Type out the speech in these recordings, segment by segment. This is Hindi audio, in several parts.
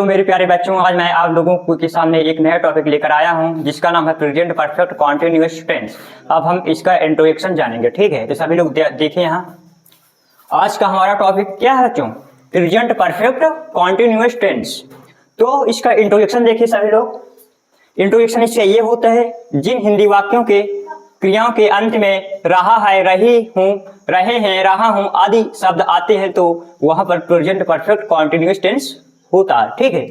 हेलो मेरे प्यारे बच्चों, आज मैं आप लोगों के सामने एक नया टॉपिक लेकर आया हूं जिसका नाम है प्रेजेंट परफेक्ट कॉन्टिन्यूअस टेंस। अब हम इसका इंट्रोडक्शन जानेंगे, ठीक है। तो सभी लोग देखिए यहाँ आज का हमारा टॉपिक क्या है बच्चों, प्रेजेंट परफेक्ट कॉन्टिन्यूअस टेंस। तो इसका इंट्रोडक्शन देखिए सभी लोग। इंट्रोडक्शन इसका ये होता है, जिन हिंदी वाक्यों के क्रियाओं के अंत में रहा है, रही हूं, रहे हैं, रहा हूं आदि शब्द आते हैं तो वहां पर प्रेजेंट परफेक्ट कॉन्टिन्यूअस टेंस होता है, ठीक है।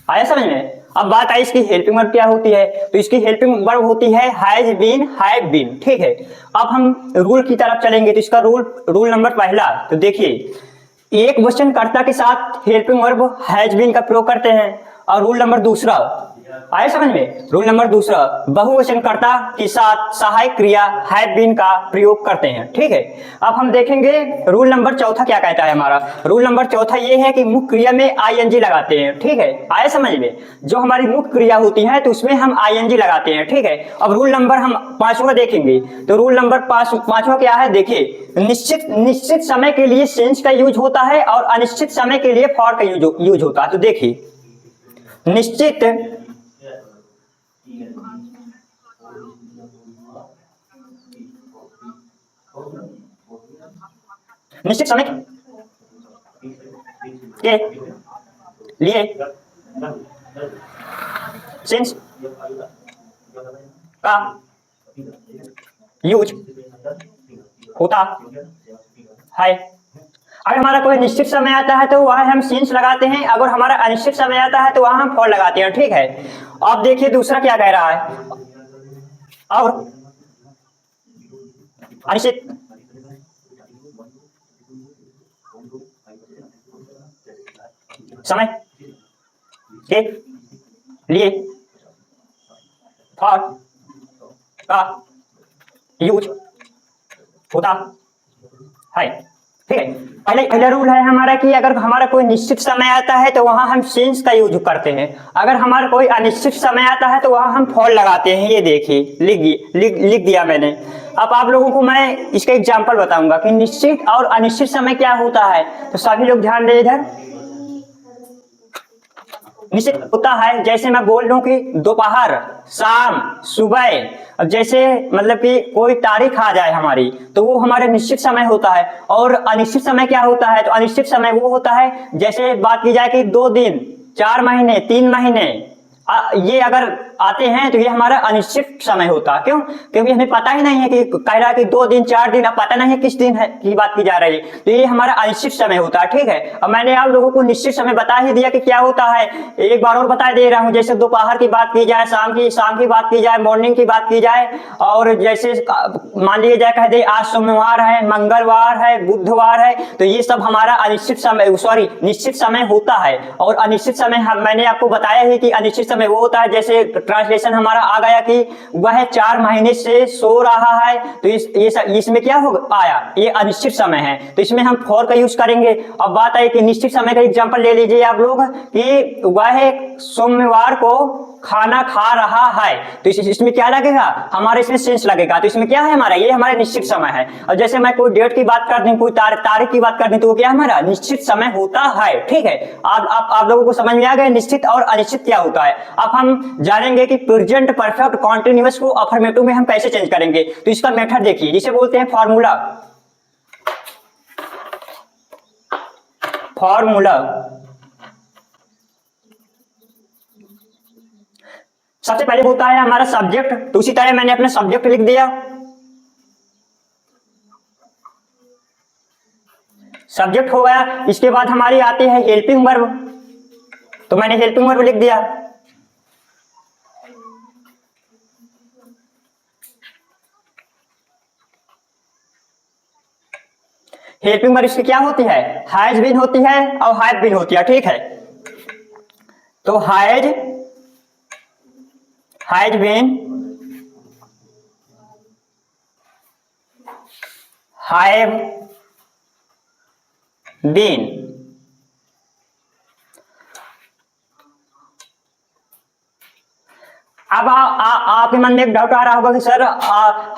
आया समझ में। अब बात आई इसकी हेल्पिंग वर्ब क्या होती है। तो इसकी हेल्पिंग वर्ब होती है हैज बीन, हैव बीन, ठीक है। अब हम रूल की तरफ चलेंगे। तो इसका रूल नंबर पहला, तो देखिए एक वचनकर्ता के साथ हेल्पिंग वर्ब हैज बीन का प्रयोग करते हैं। और रूल नंबर दूसरा, आए समझ में। रूल नंबर दूसरा, बहुवचनकर्ता के साथ सहायक क्रिया हैव बीन का प्रयोग करते हैं, ठीक है। अब हम देखेंगे रूल नंबर चौथा क्या कहता है हमारा। रूल नंबर चौथा ये है कि मुख्य क्रिया में आईएनजी लगाते हैं, ठीक है। आए समझ में। जो हमारी मुख्य क्रिया होती है तो उसमें हम आईएनजी लगाते हैं, ठीक है। अब रूल नंबर हम पांचवा देखेंगे। तो रूल नंबर पांचवा क्या है, देखिए निश्चित समय के लिए सिंस का यूज होता है और अनिश्चित समय के लिए फॉर का यूज होता है। तो देखिए निश्चित समय के लिए सिंस का यूज होता है। अगर हमारा कोई निश्चित समय आता है तो वहां हम सिंस लगाते हैं, अगर हमारा अनिश्चित समय आता है तो वहां हम फॉर लगाते हैं, ठीक है। अब देखिए दूसरा क्या कह रहा है, और अनिश्चित समय के लिए फॉर का यूज होता है, ठीक है। पहला रूल है हमारा कि अगर हमारा कोई निश्चित समय आता है तो वहां हम सिंस का यूज करते हैं, अगर हमारा कोई अनिश्चित समय आता है तो वहां हम फॉर लगाते हैं। ये देखिए लिख दिया मैंने। अब आप लोगों को मैं इसका एग्जांपल बताऊंगा कि निश्चित और अनिश्चित समय क्या होता है। तो सभी लोग ध्यान दें इधर। निश्चित होता है जैसे मैं बोल लूं कि दोपहर, शाम, सुबह। अब जैसे मतलब कि कोई तारीख आ जाए हमारी तो वो हमारे निश्चित समय होता है। और अनिश्चित समय क्या होता है, तो अनिश्चित समय वो होता है जैसे बात की जाए कि 2 दिन, 4 महीने, 3 महीने, ये अगर आते हैं तो ये हमारा अनिश्चित समय होता है। क्यों? क्योंकि हमें पता ही नहीं है कि कह रहा है कि 2 दिन, 4 दिन, अब पता नहीं है किस दिन है की बात की जा रही है। तो ये हमारा अनिश्चित समय होता है, ठीक है। अब मैंने आप लोगों को निश्चित समय बता ही दिया कि क्या होता है। एक बार और बता दे रहा हूँ। जैसे दोपहर की बात की जाए, शाम की बात की जाए, मॉर्निंग की बात की जाए, और जैसे मान लिया जाए कह दे आज सोमवार है, मंगलवार है, बुधवार है, तो ये सब हमारा अनिश्चित समय, सॉरी निश्चित समय होता है। और अनिश्चित समय मैंने आपको बताया ही कि अनिश्चित समय वो होता है जैसे ट्रांसलेशन हमारा आ गया कि वह 4 महीने से सो रहा है, तो इसमें क्या हो आया, ये अनिश्चित समय है, तो इसमें हम फॉर का यूज करेंगे। अब बात आई कि निश्चित समय का एग्जांपल ले लीजिए आप लोग कि वह सोमवार को खाना खा रहा है, तो इसमें क्या लगेगा, हमारे इसमें सेंस लगेगा। तो इसमें क्या है हमारा, ये हमारा निश्चित समय है। और जैसे मैं कोई डेट की बात कर दूं, कोई तारीख की बात कर दूं, तो वो क्या हमारा निश्चित समय होता है, ठीक है। आप लोगों को समझ में आ गया निश्चित और अनिश्चित क्या होता है। अब हम जानेंगे कि प्रेजेंट परफेक्ट कॉन्टिन्यूअस को अफर्मेटिव में हम कैसे चेंज करेंगे। तो इसका मेथड देखिए, जिसे बोलते हैं फॉर्मूला। सबसे पहले होता है हमारा सब्जेक्ट, तो उसी तरह मैंने अपना सब्जेक्ट लिख दिया। सब्जेक्ट हो गया। इसके बाद हमारी आती है हेल्पिंग वर्ब, तो मैंने हेल्पिंग वर्ब लिख दिया। हेल्पिंग वर्ब इसकी क्या होती है, हैज बीन होती है और हैव बीन होती है, ठीक है। तो हैज बीन, हैव बीन। अब आपके मन में एक डाउट आ रहा होगा कि सर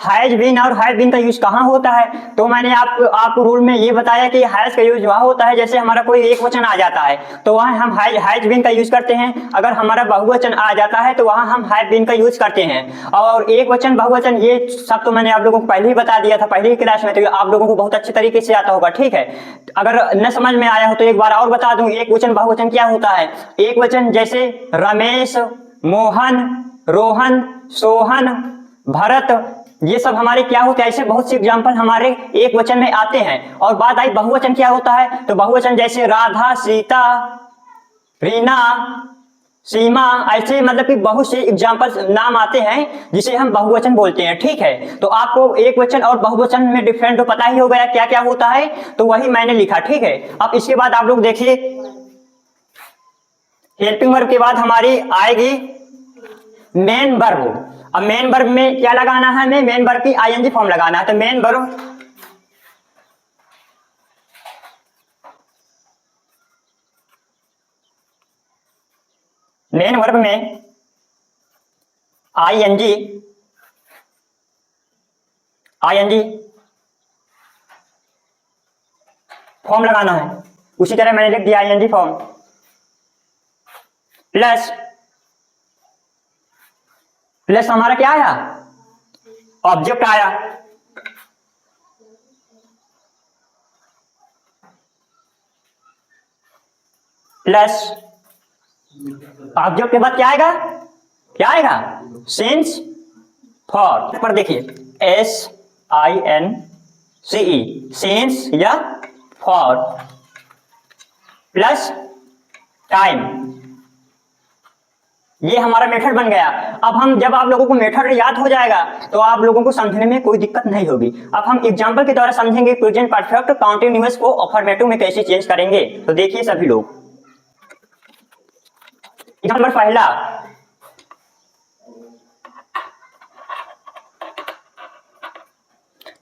हैज बीन और हैव बीन का यूज कहाँ होता है। तो मैंने आपको रूल में ये बताया कि हैज का यूज वहाँ होता है जैसे हमारा कोई एक वचन आ जाता है तो वहाँ हम हैज बीन का यूज करते हैं। अगर हमारा बहुवचन आ जाता है तो वहाँ हम हैव बीन का यूज करते हैं। और एक वचन बहुवचन ये सब तो मैंने आप लोगों को पहले ही बता दिया था पहले ही क्लास में, तो आप लोगों को बहुत अच्छे तरीके से आता होगा। ठीक है, अगर न समझ में आया हो तो एक बार और बता दूं एक वचन बहुवचन क्या होता है। एक वचन जैसे रमेश, मोहन, रोहन, सोहन, भरत, ये सब हमारे क्या होते हैं, ऐसे बहुत से एग्जाम्पल हमारे एक वचन में आते हैं। और बात आई बहुवचन क्या होता है, तो बहुवचन जैसे राधा, सीता, रीना, सीमा, ऐसे मतलब कि बहुत से एग्जाम्पल नाम आते हैं जिसे हम बहुवचन बोलते हैं। ठीक है, तो आपको एक वचन और बहुवचन में डिफरेंट तो पता ही हो गया क्या क्या होता है, तो वही मैंने लिखा। ठीक है, अब इसके बाद आप लोग देखिए हेल्पिंग वर्ब के बाद हमारी आएगी मेन वर्ब। अब मेन वर्ब में क्या लगाना है, हमें मेन वर्ब की आईएनजी फॉर्म लगाना है। तो मेन वर्ब में आईएनजी फॉर्म लगाना है। उसी तरह मैंने लिख दिया आईएनजी फॉर्म प्लस हमारा क्या आया, ऑब्जेक्ट आया। प्लस ऑब्जेक्ट के बाद क्या आएगा, सिंस फॉर। पर देखिए SINCE, सिंस या फॉर, प्लस टाइम, ये हमारा मेथड बन गया। अब हम जब आप लोगों को मेथड याद हो जाएगा तो आप लोगों को समझने में कोई दिक्कत नहीं होगी। अब हम एग्जांपल के द्वारा समझेंगे प्रेजेंट परफेक्ट कंटीन्यूअस को अफर्मेटिव में कैसे चेंज करेंगे। तो देखिए सभी लोग, नंबर पहला,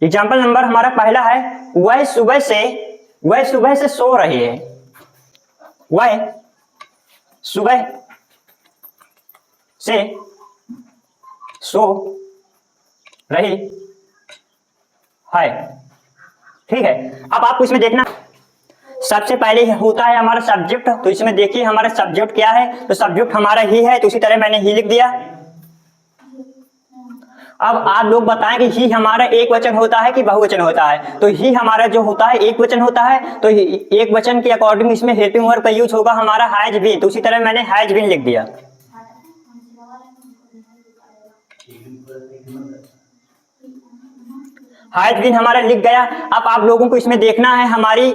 एग्जाम्पल नंबर हमारा पहला है वह सुबह से सो रही है। वह सुबह से सो रही है। ठीक है, अब आपको इसमें देखना सबसे पहले होता है हमारा सब्जेक्ट। तो इसमें देखिए हमारा सब्जेक्ट क्या है, तो सब्जेक्ट हमारा ही है, तो उसी तरह मैंने ही लिख दिया। अब आप लोग बताएं कि ही हमारा एक वचन होता है कि बहुवचन होता है। तो ही हमारा जो होता है एक वचन होता है, तो एक वचन के अकॉर्डिंग इसमें हेल्पिंग वर्ब का यूज होगा हमारा हैज बीन, तो उसी तरह मैंने हैज बीन लिख दिया। हैज बीन हमारा लिख गया। अब आप लोगों को इसमें देखना है हमारी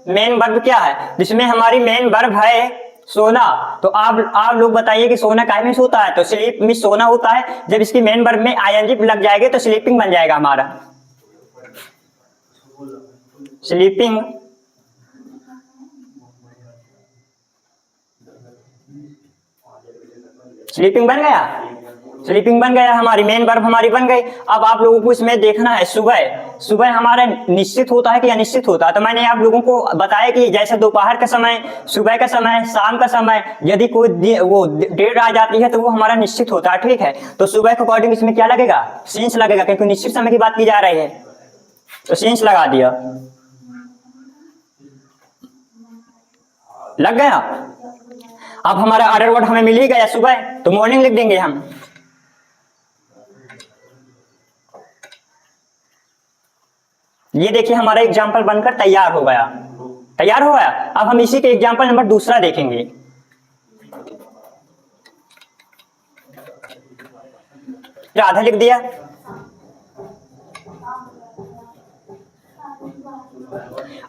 मेन वर्ब क्या है, जिसमें हमारी मेन वर्ब है सोना। तो आप लोग बताइए कि सोना काहे में सोता है, तो स्लीप में सोना होता है। जब इसकी मेन वर्ब में आईएनजी लग जाएगा तो स्लीपिंग बन जाएगा हमारा, स्लीपिंग। स्लीपिंग बन गया, हमारी मेन वर्ब हमारी बन गई। अब आप लोगों को इसमें देखना है सुबह हमारा निश्चित होता है कि अनिश्चित होता है। तो मैंने आप लोगों को बताया कि जैसे दोपहर का समय, सुबह का समय, शाम का समय, यदि कोई वो डेट आ जाती है तो वो हमारा निश्चित होता है। ठीक है, तो सुबह के अकॉर्डिंग इसमें क्या लगेगा, सिंस लगेगा, क्योंकि निश्चित समय की बात की जा रही है, तो सिंस लगा दिया, लग गया। अब हमारा ऑर्डर वर्ड हमें मिल ही गया सुबह, तो मॉर्निंग लिख देंगे हम। ये देखिए हमारा एग्जाम्पल बनकर तैयार हो गया। अब हम इसी के एग्जाम्पल नंबर दूसरा देखेंगे। राधा लिख दिया।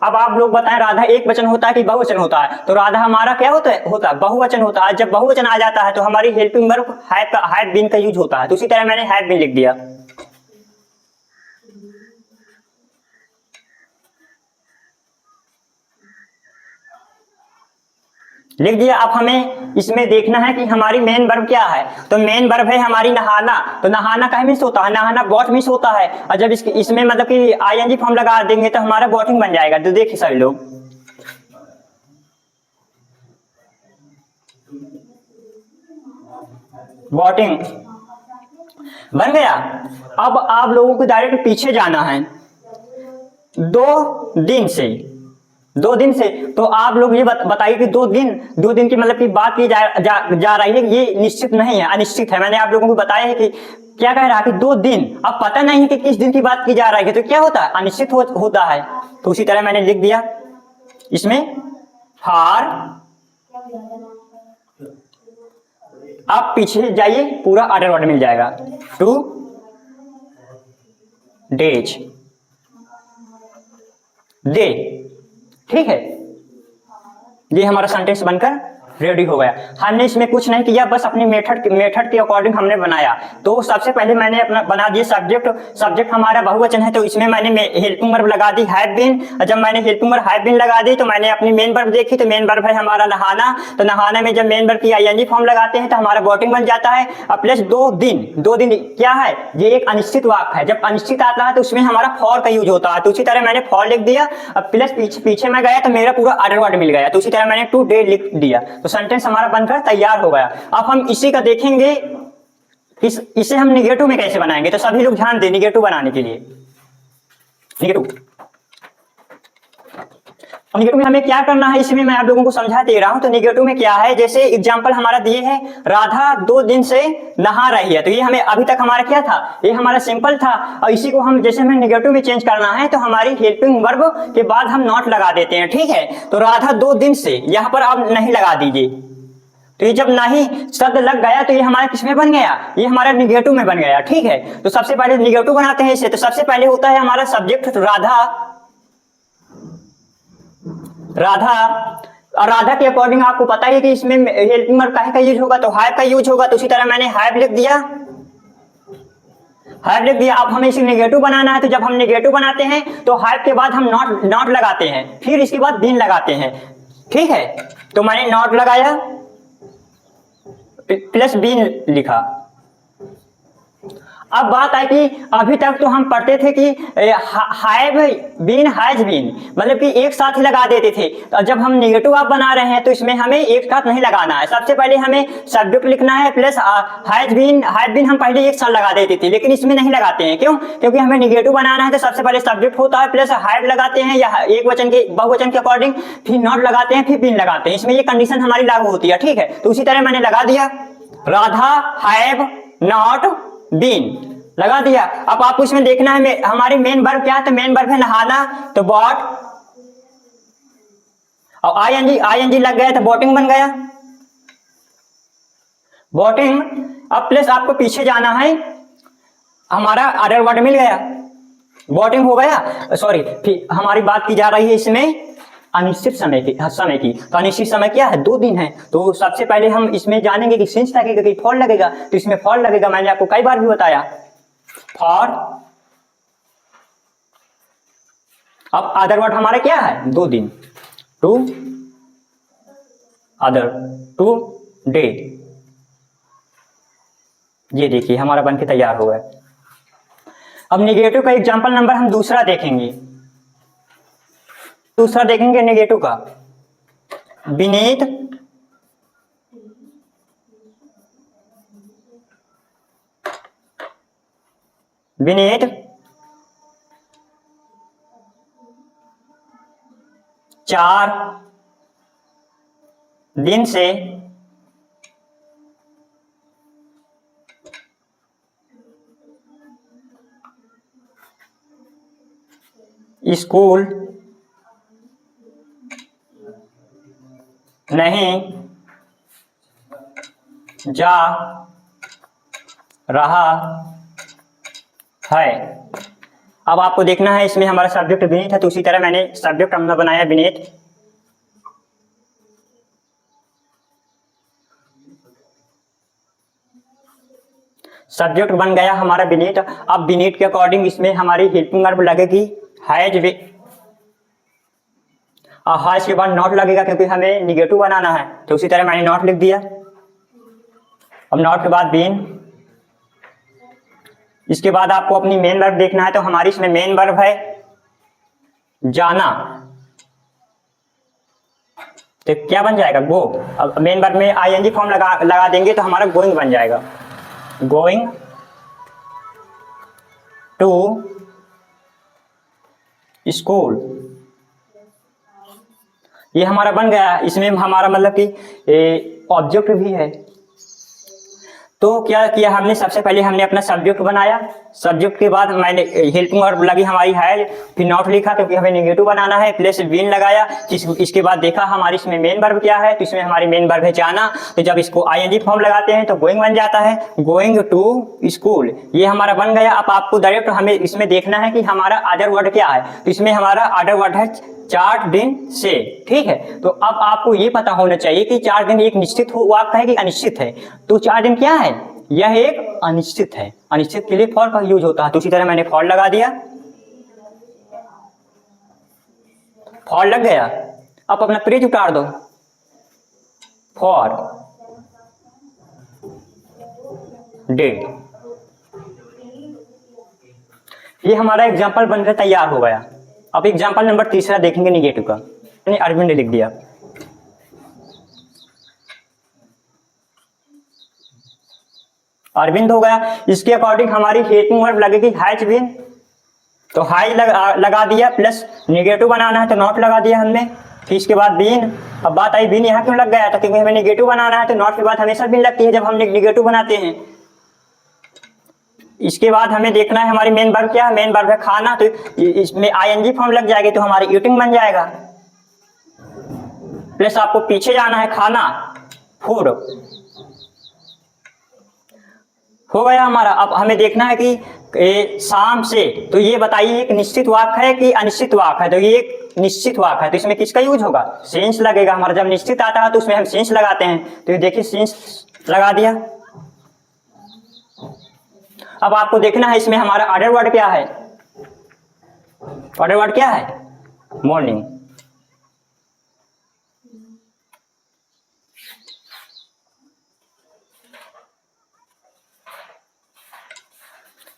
अब आप लोग बताएं राधा एक वचन होता है कि बहुवचन होता है, तो राधा हमारा क्या होता है बहुवचन होता है। जब बहुवचन आ जाता है तो हमारी हेल्पिंग वर्ब हैव बीन का यूज होता है, तो उसी तरह मैंने हैव बीन लिख दिया। अब हमें इसमें देखना है कि हमारी मेन वर्ब क्या है। तो मेन वर्ब है हमारी नहाना। तो नहाना का मीन्स होता है, नहाना गॉट मीन्स होता है। और जब इसमें मतलब कि आईएनजी फॉर्म लगा देंगे तो हमारा गॉटिंग बन जाएगा। तो देखिए सभी लोग, गॉटिंग। बन गया। अब आप लोगों को डायरेक्ट पीछे जाना है 2 दिन से। 2 दिन से तो आप लोग ये बताइए कि 2 दिन की मतलब की बात की जा रही है, ये निश्चित नहीं है, अनिश्चित है। मैंने आप लोगों को बताया है कि क्या कह रहा है कि 2 दिन, अब पता नहीं है कि किस दिन की बात की जा रही है, तो क्या होता है, अनिश्चित होता है। तो उसी तरह मैंने लिख दिया इसमें फॉर। आप पीछे जाइए, पूरा ऑर्डर वर्ड मिल जाएगा 2 days डे। ठीक है, ये हमारा सेंटेंस बनकर रेडी हो गया। हमने इसमें कुछ नहीं किया, बस अपनी मेथड के अकॉर्डिंग हमने बनाया। तो सबसे पहले मैंने अपना बना दिया सब्जेक्ट हमारा बहुवचन है, तो इसमें मैंने हेल्पिंग वर्ब लगा दी हैव बीन। जब मैंने हेल्पिंग वर्ब हैव बीन लगा दी तो मैंने अपनी मेन वर्ब देखी, तो मेन वर्ब है हमारा नहाना। तो नहाना में जब मेन वर्ब की आईएनजी फॉर्म लगाते हैं तो हमारा बॉटिंग बन जाता है। प्लस 2 दिन क्या है, ये एक अनिश्चित वाक्य है। जब अनिश्चित आता है तो उसमें हमारा फॉर का यूज होता है, तो उसी तरह मैंने फॉर लिख दिया। अब प्लस पीछे में गया तो मेरा पूरा ऑर्डर वर्ड मिल गया, तो उसी तरह मैंने 2 डे लिख दिया। तो सेंटेंस हमारा बनकर तैयार हो गया। अब हम इसी का देखेंगे इसे हम निगेटिव में कैसे बनाएंगे। तो सभी लोग ध्यान दें, निगेटिव बनाने के लिए निगेटिव में हमें क्या करना है, इसमें मैं आप लोगों को समझा दे रहा हूं। तो निगेटिव में क्या है, जैसे एग्जांपल हमारा दिए है, राधा 2 दिन से नहा रही है। तो ये हमें अभी तक हमारा क्या था, ये हमारा सिंपल था। और इसी को हम जैसे हमें निगेटिव में चेंज करना है तो हमारी हेल्पिंग वर्ब के बाद हम नॉट लगा देते हैं। ठीक है, तो राधा 2 दिन से, यहां पर आप नहीं लगा दीजिए। तो ये जब नहीं शब्द लग गया तो ये हमारा किसमें बन गया, ये हमारा निगेटिव में बन गया। ठीक है, तो सबसे पहले निगेटिव बनाते हैं इसे। तो सबसे पहले होता है हमारा सब्जेक्ट राधा और राधा के अकॉर्डिंग आपको पता है कि इसमें हेल्पिंग वर्ब काहे का यूज होगा, तो हैव का यूज होगा। तो उसी तरह मैंने हैव लिख दिया। अब हमें इसे निगेटिव बनाना है, तो जब हम निगेटिव बनाते हैं तो हैव के बाद हम नॉट लगाते हैं, फिर इसके बाद बीन लगाते हैं। ठीक है, तो मैंने नॉट लगाया प्लस बीन लिखा। अब बात है कि अभी तक तो हम पढ़ते थे कि हैव बीन हैज बीन, मतलब कि एक साथ ही लगा देते थे। तो जब हम निगेटिव आप बना रहे हैं तो इसमें हमें एक साथ नहीं लगाना है। सबसे पहले हमें सब्जेक्ट लिखना है प्लस हैज बीन हम पहले एक साथ लगा देते थे, लेकिन इसमें नहीं लगाते हैं। क्यों, क्योंकि हमें निगेटिव बनाना है तो सबसे पहले सब्जेक्ट होता है प्लस हैव लगाते हैं या एक वचन के बहुवचन के अकॉर्डिंग, फिर नॉट लगाते हैं, फिर बीन लगाते हैं। इसमें ये कंडीशन हमारी लागू होती है। ठीक है, तो उसी तरह मैंने लगा दिया राधा हैव नॉट बीन लगा दिया। अब आपको इसमें देखना है हमारी मेन वर्ब क्या है, तो मेन वर्ब है नहाना, तो बॉट और आईएनजी लग गया तो बॉटिंग बन गया, बॉटिंग। अब प्लस आपको पीछे जाना है, हमारा ऑर्डर वर्ड मिल गया, बॉटिंग हो गया। सॉरी, फिर हमारी बात की जा रही है इसमें अनिश्चित समय की। तो अनिश्चित समय क्या है, 2 दिन है। तो सबसे पहले हम इसमें जानेंगे कि सिंस लगेगा कि फॉर लगेगा। तो इसमें फॉर लगेगा, मैंने आपको कई बार भी बताया फॉर। अब अदर वर्ड हमारा क्या है, 2 दिन, 2 डे। ये देखिए हमारा बनके तैयार हो गया। अब निगेटिव का एग्जांपल नंबर हम दूसरा देखेंगे निगेटिव का। बीनीथ चार दिन से स्कूल नहीं जा रहा है। अब आपको देखना है इसमें हमारा सब्जेक्ट बीनीथ है, तो उसी तरह मैंने सब्जेक्ट हमने बनाया बीनीथ। सब्जेक्ट बन गया हमारा बीनीथ। अब बीनीथ के अकॉर्डिंग इसमें हमारी हेल्पिंग वर्ब लगेगी हैज, और हैज के बाद नॉट लगेगा क्योंकि हमें निगेटिव बनाना है, तो उसी तरह मैंने नॉट लिख दिया। अब नॉट के बाद बीन। इसके बाद आपको अपनी मेन वर्ब देखना है, तो हमारी इसमें मेन वर्ब है जाना, तो क्या बन जाएगा, गो। अब मेन वर्ब में आईएनजी फॉर्म लगा देंगे तो हमारा गोइंग बन जाएगा, गोइंग। टू स्कूल, ये हमारा बन गया। इसमें हमारा मतलब कि ऑब्जेक्ट भी है। तो क्या किया हमने, सबसे पहले हमने अपना सब्जेक्ट बनाया। सब्जेक्ट के बाद मैंने हेल्पिंग वर्ब लगी हमारी है, फिर नॉट लिखा क्योंकि हमें नेगेटिव बनाना है, प्लस बीन लगाया। इसके बाद देखा हमारी इसमें मेन वर्ब क्या है, तो इसमें हमारी मेन वर्ब है जाना। तो जब इसको आईएनजी फॉर्म लगाते हैं तो गोइंग बन जाता है, गोइंग टू स्कूल, ये हमारा बन गया। अब आपको डायरेक्ट हमें इसमें देखना है कि हमारा अदर वर्ड क्या है, तो इसमें हमारा अदर वर्ड है 4 दिन से। ठीक है, तो अब आपको ये पता होना चाहिए कि 4 दिन एक निश्चित वाक्य है कि अनिश्चित है। तो 4 दिन क्या है, यह एक अनिश्चित है। अनिश्चित के लिए फॉर का यूज होता है, तो उसी तरह मैंने फॉर लगा दिया, फॉर लग गया। अब अपना पेज उतार दो, फॉर डेट, ये हमारा एग्जाम्पल बनकर तैयार हो गया। अब एग्जाम्पल नंबर तीसरा देखेंगे निगेटिव का। मैंने अरविंद ने लिख दिया, अरविंद हो गया। इसके अकॉर्डिंग हमारी हेल्पिंग वर्ब लगेगी हैज बीन, तो हाई लगा दिया, प्लस निगेटिव बनाना है तो नॉट लगा दिया हमने। फिर इसके बाद बीन, अब बात आई बीन यहाँ क्यों लग गया, तो क्योंकि हमें निगेटिव बनाना है तो नॉट के बाद हमेशा बीन लगती है जब हम निगेटिव बनाते हैं। इसके बाद हमें देखना है हमारी मेन वर्ब क्या है, मेन वर्ब है खाना, तो इसमें आईएनजी फॉर्म लग जाएगी तो हमारी ईटिंग बन जाएगा। प्लस आपको पीछे जाना है, खाना फूड हो गया हमारा। अब हमें देखना है कि शाम से, तो ये बताइए एक निश्चित वाक्य है कि अनिश्चित वाक्य है, तो ये एक निश्चित वाक्य है, तो इसमें किसका यूज होगा, सेंस लगेगा हमारा। जब निश्चित आता है तो उसमें हम सेंस लगाते हैं, तो ये देखिए सेंस लगा दिया। अब आपको देखना है इसमें हमारा अदर वर्ड क्या है, अदर वर्ड क्या है, मॉर्निंग।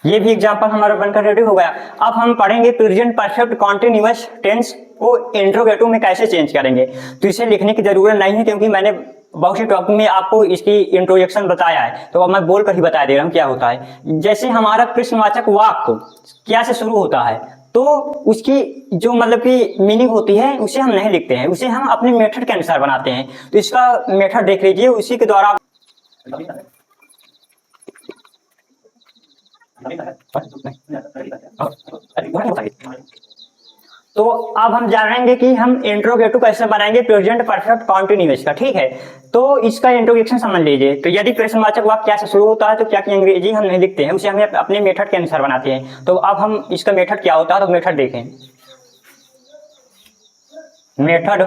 ये भी एग्जांपल हमारा बनकर रेडी हो गया। अब हम पढ़ेंगे प्रेजेंट परफेक्ट कॉन्टिन्यूअस टेंस को इंट्रोगेटिव में कैसे चेंज करेंगे। तो इसे लिखने की जरूरत नहीं है क्योंकि मैंने बहुत सी टॉपिक में आपको इसकी इंट्रोडक्शन बताया है, तो अब मैं बोल कर ही बता दे रहा हूँ क्या होता है। जैसे हमारा प्रश्नवाचक वाक्य क्या से शुरू होता है, तो उसकी जो मतलब की मीनिंग होती है उसे हम नहीं लिखते हैं, उसे हम अपने मेथड के अनुसार बनाते हैं। तो इसका मेथड देख लीजिए, उसी के द्वारा तो अब हम जानेंगे कि हम इंट्रोगेटिव कैसे बनाएंगे प्रेजेंट परफेक्ट कॉन्टिन्यूअस का। ठीक है, तो इसका इंट्रोडक्शन समझ लीजिए। तो यदि प्रश्नवाचक वाक्य क्या से शुरू होता है तो क्या की अंग्रेजी हम नहीं लिखते हैं, उसे हमें अपने मेथड के अनुसार बनाते हैं। तो अब हम इसका मेथड क्या होता है, तो मेथड देखें। मेथड,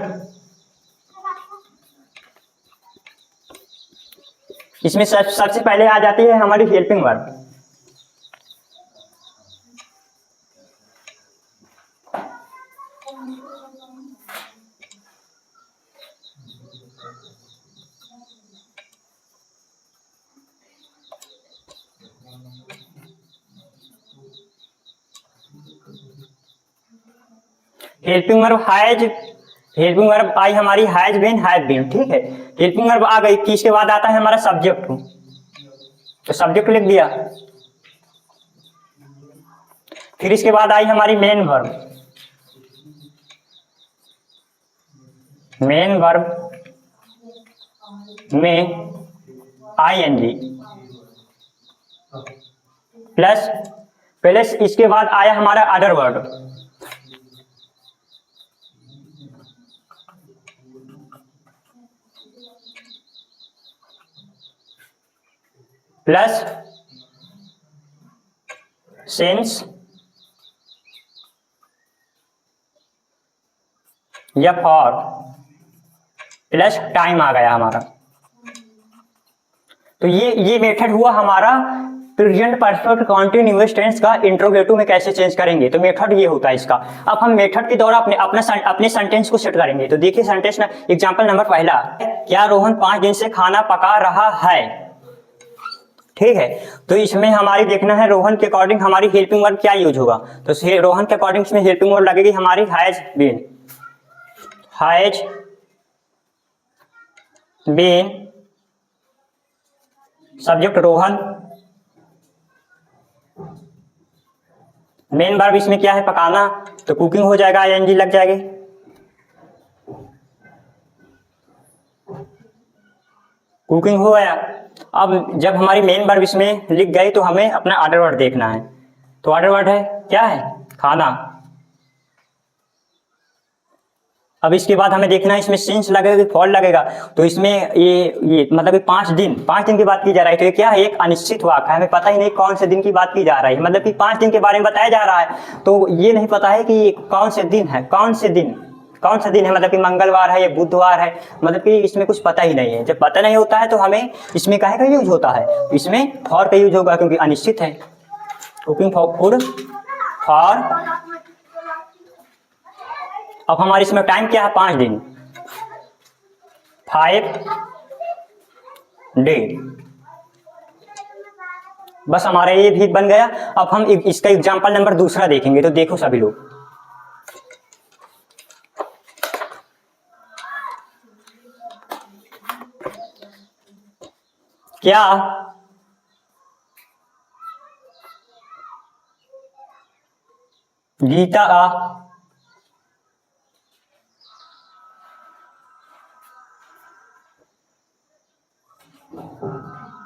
इसमें सबसे पहले आ जाती है हमारी helping verb. Helping verb has, helping verb I हमारी हैज बीन, हैव बीन। ठीक है, हेल्पिंग वर्ब आ गई, किसके बाद आता है हमारा सब्जेक्ट, तो सब्जेक्ट लिख दिया। फिर इसके बाद आई हमारी मेन वर्ब, मेन वर्ब में आईएनजी प्लस, प्लस इसके बाद आया हमारा अदर वर्ड, प्लस सिंस या फॉर, प्लस टाइम आ गया हमारा। तो ये मेथड हुआ हमारा प्रेजेंट परफेक्ट कॉन्टिन्यूअस टेंस का इंट्रोगेटिव में कैसे चेंज करेंगे। तो मेथड ये होता है इसका। अब हम मेथड के द्वारा अपने सेंटेंस को सेट करेंगे। तो देखिए सेंटेंस ना, एग्जांपल नंबर पहला, क्या रोहन 5 दिन से खाना पका रहा है। ठीक है, तो इसमें हमारी देखना है रोहन के अकॉर्डिंग हमारी हेल्पिंग वर्ब क्या यूज होगा। तो रोहन के अकॉर्डिंग इसमें हेल्पिंग वर्ब लगेगी हमारी has been, has been, subject Rohan, main verb इसमें क्या है, पकाना, तो कुकिंग हो जाएगा, आईएनजी लग जाएगी। कुकिंग हो गया। अब जब हमारी मेन वर्ब इसमें लिख गई तो हमें अपना ऑर्डर वर्ड देखना है। तो ऑर्डर वर्ड है क्या है, खाना। अब इसके बाद हमें देखना है इसमें सिंस लगेगा कि फॉर लगेगा। तो इसमें ये मतलब 5 दिन की बात की जा रही है। तो ये क्या है, एक अनिश्चित वाक्य है, हमें पता ही नहीं कौन से दिन की बात की जा रही है, मतलब कि 5 दिन के बारे में बताया जा रहा है। तो ये नहीं पता है कि कौन से दिन है, कौन सा दिन है, मतलब कि मंगलवार है या बुधवार है, मतलब कि इसमें कुछ पता ही नहीं है। जब पता नहीं होता है तो हमें इसमें काहे का यूज होता है, इसमें फॉर का यूज होगा क्योंकि अनिश्चित है। Cooking for food for. अब हमारे इसमें टाइम क्या है, 5 दिन, 5 डे। बस हमारा ये भी बन गया। अब हम इसका एग्जाम्पल नंबर दूसरा देखेंगे। तो देखो सभी लोग, क्या गीता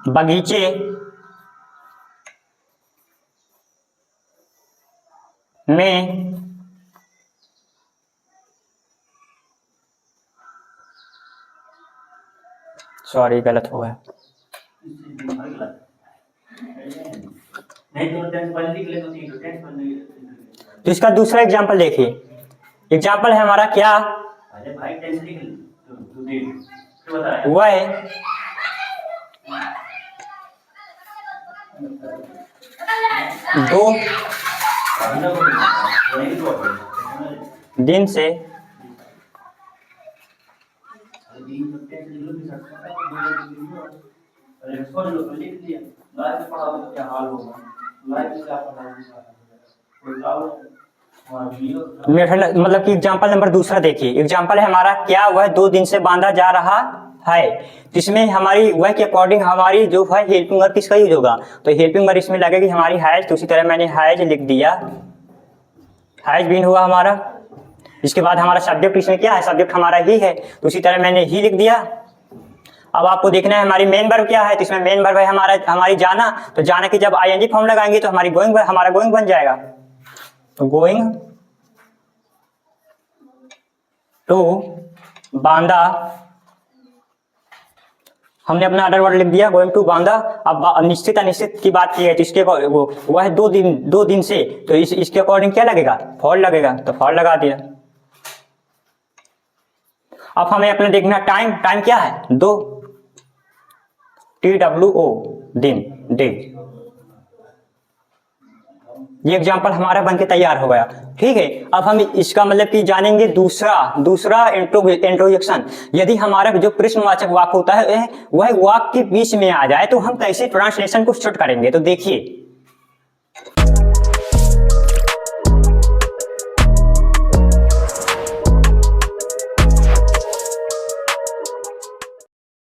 बगीचे में सॉरी गलत हो गया। तो इसका दूसरा एग्जाम्पल देखिए। एग्जाम्पल है हमारा क्या, वह दो दिन से मतलब कि एग्जाम्पल नंबर दूसरा देखिए। एग्जाम्पल है हमारा क्या, वह 2 दिन से बांधा जा रहा है। इसमें हमारी वह के अकॉर्डिंग हमारी जो है हेल्पिंग वर्ब किसका यूज होगा, तो हेल्पिंग वर्ब इसमें लगेगी हमारी हैज। तो उसी तरह मैंने हैज लिख दिया, हैज बीन हुआ हमारा। इसके बाद हमारा सब्जेक्ट इसमें क्या है, सब्जेक्ट हमारा ही है, तो उसी तरह मैंने ही लिख दिया। अब आपको देखना है हमारी मेन वर्ब क्या है। तो इसमें मेन वर्ब है हमारी जाना। तो जाना की जब आईएनजी फॉर्म लगाएंगे तो हमारी हमारा गोइंग बन जाएगा। तो गोइंग टू बांदा, हमने अपना ऑर्डर वर्ड लिख दिया, गोइंग टू बांदा। अब निश्चित अनिश्चित की बात की है तो इसके वो है 2 दिन से, तो इसके अकॉर्डिंग क्या लगेगा, फॉर लगेगा, तो फॉर लगा दिया। अब हमें अपना देखना टाइम क्या है, 2 TWO दिन, डे। ये एग्जाम्पल हमारा बनके तैयार हो गया। ठीक है, अब हम इसका मतलब कि जानेंगे दूसरा इंट्रोडक्शन। यदि हमारा जो प्रश्नवाचक वाक्य होता है वह वाक्य के बीच में आ जाए तो हम कैसे ट्रांसलेशन को शॉर्ट करेंगे। तो देखिए